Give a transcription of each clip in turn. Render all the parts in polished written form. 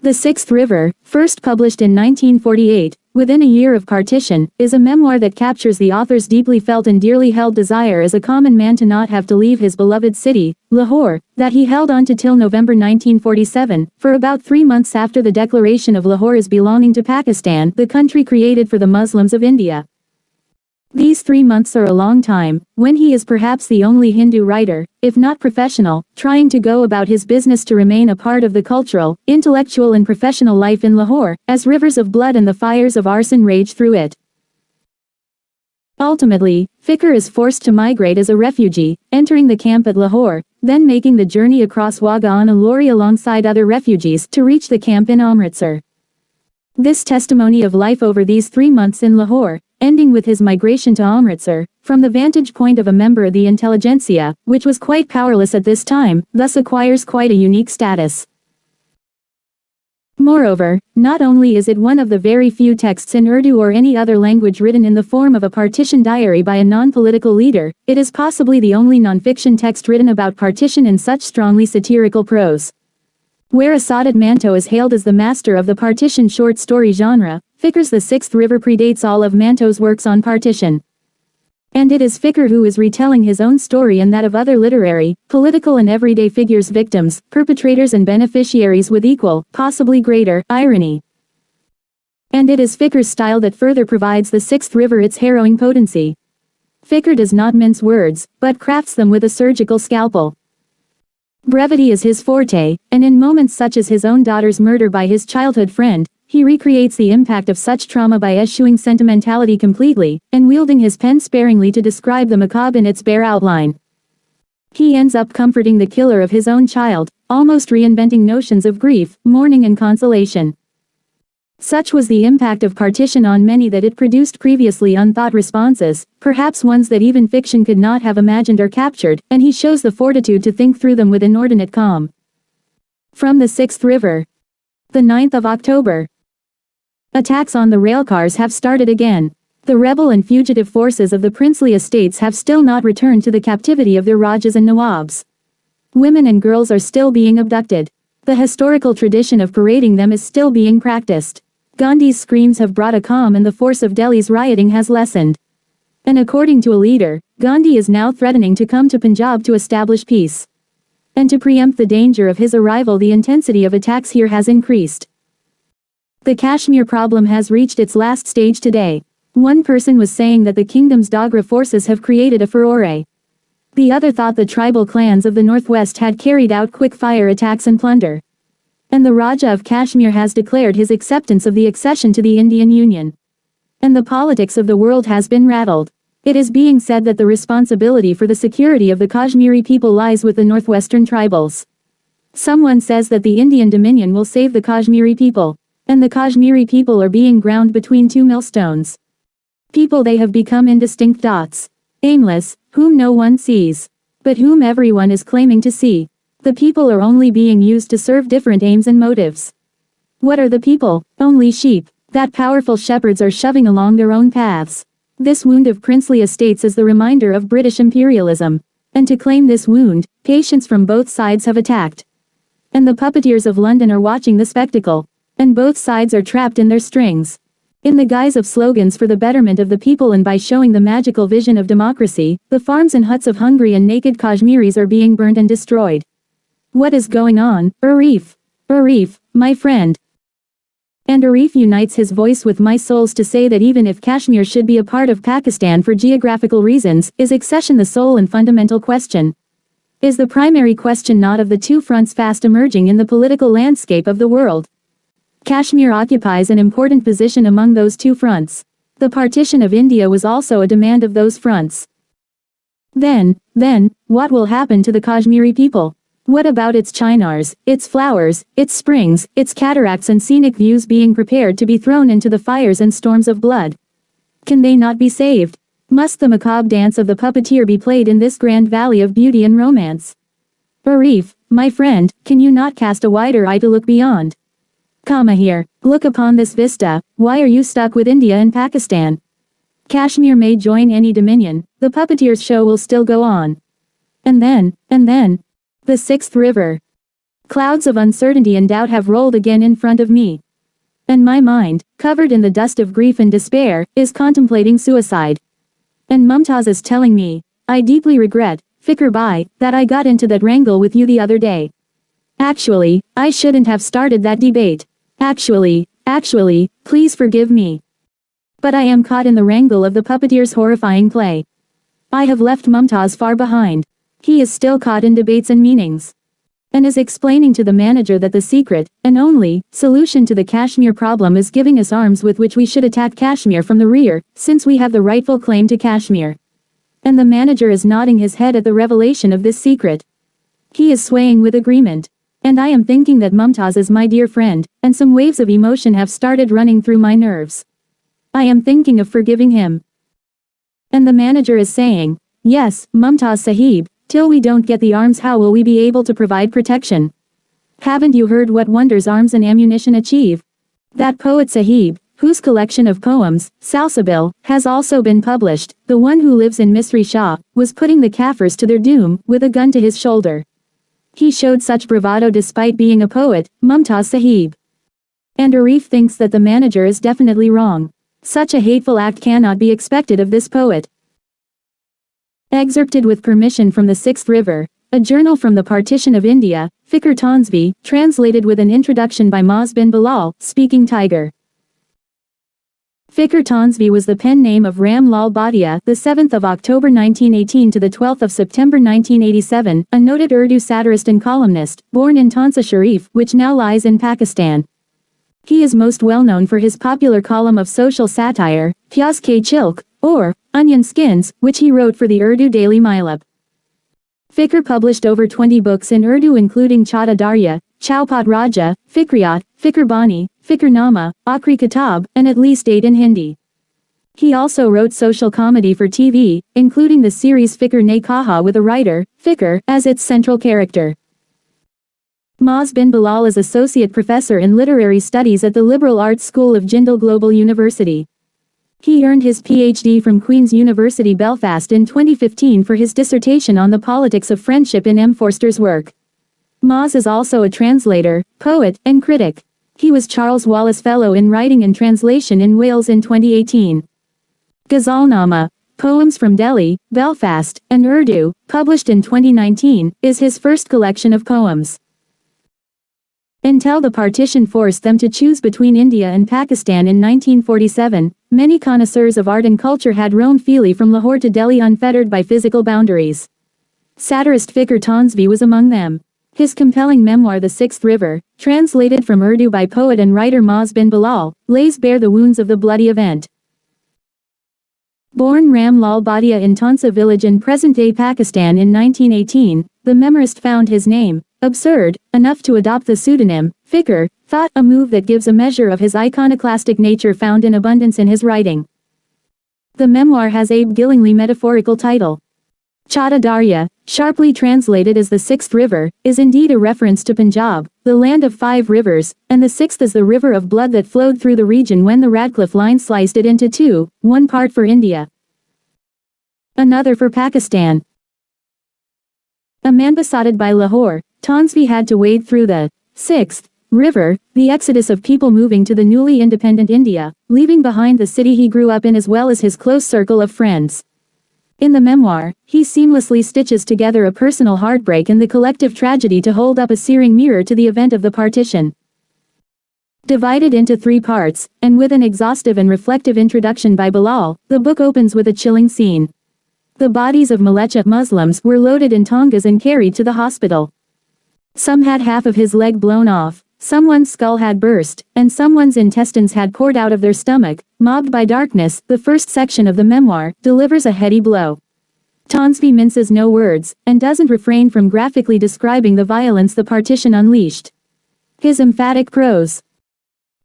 The Sixth River, first published in 1948, within a year of partition, is a memoir that captures the author's deeply felt and dearly held desire as a common man to not have to leave his beloved city, Lahore, that he held on to till November 1947, for about 3 months after the declaration of Lahore's belonging to Pakistan, the country created for the Muslims of India. These 3 months are a long time, when he is perhaps the only Hindu writer, if not professional, trying to go about his business to remain a part of the cultural, intellectual and professional life in Lahore, as rivers of blood and the fires of arson rage through it. Ultimately, Fikr is forced to migrate as a refugee, entering the camp at Lahore, then making the journey across Wagah on a lorry alongside other refugees to reach the camp in Amritsar. This testimony of life over these 3 months in Lahore, ending with his migration to Amritsar, from the vantage point of a member of the intelligentsia, which was quite powerless at this time, thus acquires quite a unique status. Moreover, not only is it one of the very few texts in Urdu or any other language written in the form of a partition diary by a non-political leader, it is possibly the only non-fiction text written about partition in such strongly satirical prose. Where Saadat Manto is hailed as the master of the partition short story genre, Fikr's The Sixth River predates all of Manto's works on partition. And it is Fikr who is retelling his own story and that of other literary, political and everyday figures, victims, perpetrators and beneficiaries with equal, possibly greater, irony. And it is Fikr's style that further provides The Sixth River its harrowing potency. Fikr does not mince words, but crafts them with a surgical scalpel. Brevity is his forte, and in moments such as his own daughter's murder by his childhood friend, he recreates the impact of such trauma by eschewing sentimentality completely, and wielding his pen sparingly to describe the macabre in its bare outline. He ends up comforting the killer of his own child, almost reinventing notions of grief, mourning and consolation. Such was the impact of partition on many that it produced previously unthought responses, perhaps ones that even fiction could not have imagined or captured, and he shows the fortitude to think through them with inordinate calm. From the Sixth River. The 9th of October. Attacks on the railcars have started again. The rebel and fugitive forces of the princely estates have still not returned to the captivity of their Rajas and Nawabs. Women and girls are still being abducted. The historical tradition of parading them is still being practiced. Gandhi's screams have brought a calm and the force of Delhi's rioting has lessened. And according to a leader, Gandhi is now threatening to come to Punjab to establish peace. And to preempt the danger of his arrival, the intensity of attacks here has increased. The Kashmir problem has reached its last stage today. One person was saying that the kingdom's Dogra forces have created a furore. The other thought the tribal clans of the northwest had carried out quick-fire attacks and plunder. And the Raja of Kashmir has declared his acceptance of the accession to the Indian Union. And the politics of the world has been rattled. It is being said that the responsibility for the security of the Kashmiri people lies with the northwestern tribals. Someone says that the Indian Dominion will save the Kashmiri people. And the Kashmiri people are being ground between two millstones. People, they have become indistinct dots. Aimless, whom no one sees. But whom everyone is claiming to see. The people are only being used to serve different aims and motives. What are the people? Only sheep, that powerful shepherds are shoving along their own paths. This wound of princely estates is the reminder of British imperialism. And to claim this wound, patients from both sides have attacked. And the puppeteers of London are watching the spectacle. And both sides are trapped in their strings. In the guise of slogans for the betterment of the people and by showing the magical vision of democracy, the farms and huts of hungry and naked Kashmiris are being burnt and destroyed. What is going on, Arif? Arif, my friend. And Arif unites his voice with my soul's to say that even if Kashmir should be a part of Pakistan for geographical reasons, is accession the sole and fundamental question? Is the primary question not of the two fronts fast emerging in the political landscape of the world? Kashmir occupies an important position among those two fronts. The partition of India was also a demand of those fronts. Then, what will happen to the Kashmiri people? What about its chinars, its flowers, its springs, its cataracts and scenic views being prepared to be thrown into the fires and storms of blood? Can they not be saved? Must the macabre dance of the puppeteer be played in this grand valley of beauty and romance? Arif, my friend, can you not cast a wider eye to look beyond? Come here, look upon this vista. Why are you stuck with India and Pakistan? Kashmir may join any dominion, the puppeteer's show will still go on. And then, the Sixth River. Clouds of uncertainty and doubt have rolled again in front of me. And my mind, covered in the dust of grief and despair, is contemplating suicide. And Mumtaz is telling me, I deeply regret, Fikr Bhai, that I got into that wrangle with you the other day. Actually, I shouldn't have started that debate. Actually, please forgive me. But I am caught in the wrangle of the puppeteer's horrifying play. I have left Mumtaz far behind. He is still caught in debates and meanings. And is explaining to the manager that the secret, and only, solution to the Kashmir problem is giving us arms with which we should attack Kashmir from the rear, since we have the rightful claim to Kashmir. And the manager is nodding his head at the revelation of this secret. He is swaying with agreement. And I am thinking that Mumtaz is my dear friend, and some waves of emotion have started running through my nerves. I am thinking of forgiving him. And the manager is saying, yes, Mumtaz Sahib, till we don't get the arms, how will we be able to provide protection? Haven't you heard what wonders arms and ammunition achieve? That poet Sahib, whose collection of poems, Salsabil, has also been published, the one who lives in Misri Shah, was putting the Kafirs to their doom, with a gun to his shoulder. He showed such bravado despite being a poet, Mumtaz Sahib. And Arif thinks that the manager is definitely wrong. Such a hateful act cannot be expected of this poet. Excerpted with permission from the Sixth River, a journal from the Partition of India, Fikr Taunswi, translated with an introduction by Maz bin Bilal, speaking Tiger. Fikr Taunswi was the pen name of Ram Lal Bhatia, the 7th of October 1918 to the 12th of September 1987, a noted Urdu satirist and columnist, born in Taunswi Sharif, which now lies in Pakistan. He is most well known for his popular column of social satire, Pyaz Ke Chilk, or Onion Skins, which he wrote for the Urdu daily Milab. Fikr published over 20 books in Urdu including Chhota Darya, Chaupat Raja, Fikriyat, Fikr Bani, Fikr-Nama, Akhri Kitab, and at least 8 in Hindi. He also wrote social comedy for TV, including the series Fikr Ne Kaha with a writer, Fikr, as its central character. Maz bin Bilal is Associate Professor in Literary Studies at the Liberal Arts School of Jindal Global University. He earned his PhD from Queen's University Belfast in 2015 for his dissertation on the politics of friendship in M. Forster's work. Maz is also a translator, poet, and critic. He was Charles Wallace Fellow in Writing and Translation in Wales in 2018. Ghazalnama, Poems from Delhi, Belfast, and Urdu, published in 2019, is his first collection of poems. Until the partition forced them to choose between India and Pakistan in 1947, many connoisseurs of art and culture had roamed freely from Lahore to Delhi unfettered by physical boundaries. Satirist Fikr Taunswi was among them. His compelling memoir The Sixth River, translated from Urdu by poet and writer Maz bin Bilal, lays bare the wounds of the bloody event. Born Ram Lal Bhatia in Taunswi village in present-day Pakistan in 1918, the memoirist found his name absurd enough to adopt the pseudonym Fikr, thought a move that gives a measure of his iconoclastic nature found in abundance in his writing. The memoir has a beguilingly metaphorical title. Chhota Darya, sharply translated as the Sixth River, is indeed a reference to Punjab, the land of 5 rivers, and the sixth is the river of blood that flowed through the region when the Radcliffe Line sliced it into two, one part for India, another for Pakistan. A man besotted by Lahore, Taunswi had to wade through the Sixth River, the exodus of people moving to the newly independent India, leaving behind the city he grew up in as well as his close circle of friends. In the memoir, he seamlessly stitches together a personal heartbreak and the collective tragedy to hold up a searing mirror to the event of the partition. Divided into 3 parts, and with an exhaustive and reflective introduction by Bilal, the book opens with a chilling scene. The bodies of Malecha Muslims were loaded in tongas and carried to the hospital. Some had half of his leg blown off, someone's skull had burst, and someone's intestines had poured out of their stomach. Mobbed by darkness, the first section of the memoir delivers a heady blow. Taunswi minces no words, and doesn't refrain from graphically describing the violence the partition unleashed. His emphatic prose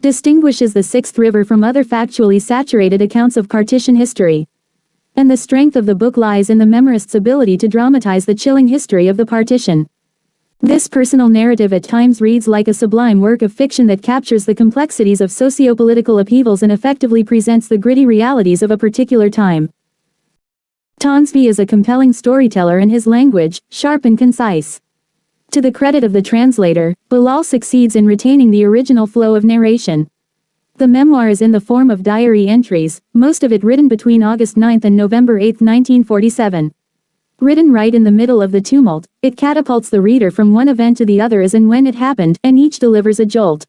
distinguishes the Sixth River from other factually saturated accounts of partition history. And the strength of the book lies in the memoirist's ability to dramatize the chilling history of the partition. This personal narrative at times reads like a sublime work of fiction that captures the complexities of socio-political upheavals and effectively presents the gritty realities of a particular time. Taunswi is a compelling storyteller and his language, sharp and concise. To the credit of the translator, Bilal succeeds in retaining the original flow of narration. The memoir is in the form of diary entries, most of it written between August 9 and November 8, 1947. Written right in the middle of the tumult, it catapults the reader from one event to the other as and when it happened, and each delivers a jolt.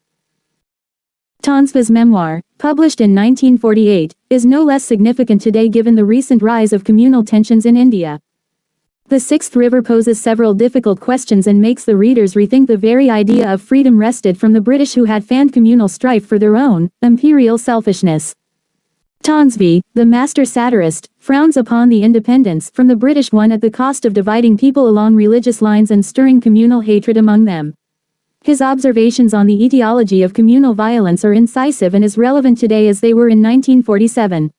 Taunswi's memoir, published in 1948, is no less significant today given the recent rise of communal tensions in India. The Sixth River poses several difficult questions and makes the readers rethink the very idea of freedom wrested from the British, who had fanned communal strife for their own imperial selfishness. Taunswi, the master satirist, frowns upon the independence from the British won at the cost of dividing people along religious lines and stirring communal hatred among them. His observations on the etiology of communal violence are incisive and as relevant today as they were in 1947.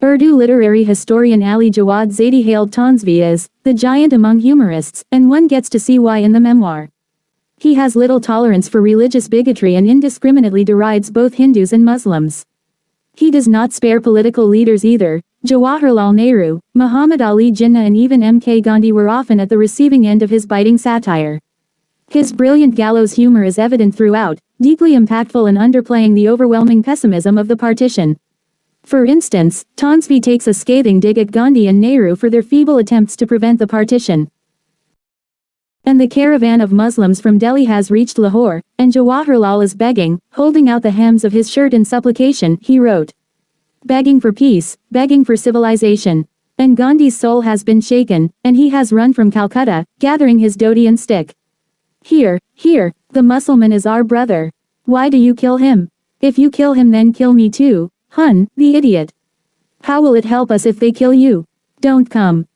Urdu literary historian Ali Jawad Zaidi hailed Taunswi as the giant among humorists, and one gets to see why in the memoir. He has little tolerance for religious bigotry and indiscriminately derides both Hindus and Muslims. He does not spare political leaders either. Jawaharlal Nehru, Muhammad Ali Jinnah and even M.K. Gandhi were often at the receiving end of his biting satire. His brilliant gallows humor is evident throughout, deeply impactful and underplaying the overwhelming pessimism of the partition. For instance, Taunswi takes a scathing dig at Gandhi and Nehru for their feeble attempts to prevent the partition. And the caravan of Muslims from Delhi has reached Lahore, and Jawaharlal is begging, holding out the hems of his shirt in supplication, he wrote. Begging for peace, begging for civilization. And Gandhi's soul has been shaken, and he has run from Calcutta, gathering his dhoti and stick. Here, the Mussulman is our brother. Why do you kill him? If you kill him then kill me too. Hun, the idiot. How will it help us if they kill you? Don't come.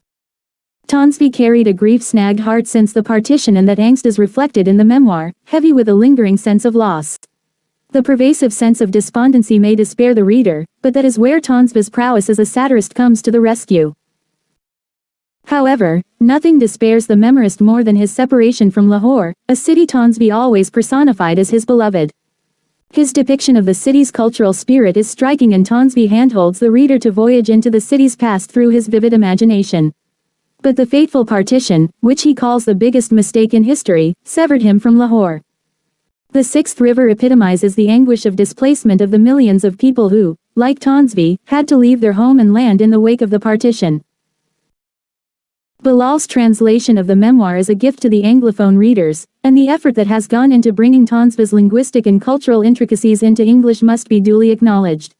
Taunswi carried a grief-snagged heart since the partition, and that angst is reflected in the memoir, heavy with a lingering sense of loss. The pervasive sense of despondency may despair the reader, but that is where Taunswi's prowess as a satirist comes to the rescue. However, nothing despairs the memoirist more than his separation from Lahore, a city Taunswi always personified as his beloved. His depiction of the city's cultural spirit is striking, and Taunswi handholds the reader to voyage into the city's past through his vivid imagination. But the fateful partition, which he calls the biggest mistake in history, severed him from Lahore. The Sixth River epitomizes the anguish of displacement of the millions of people who, like Taunswi, had to leave their home and land in the wake of the partition. Bilal's translation of the memoir is a gift to the Anglophone readers, and the effort that has gone into bringing Taunswi's linguistic and cultural intricacies into English must be duly acknowledged.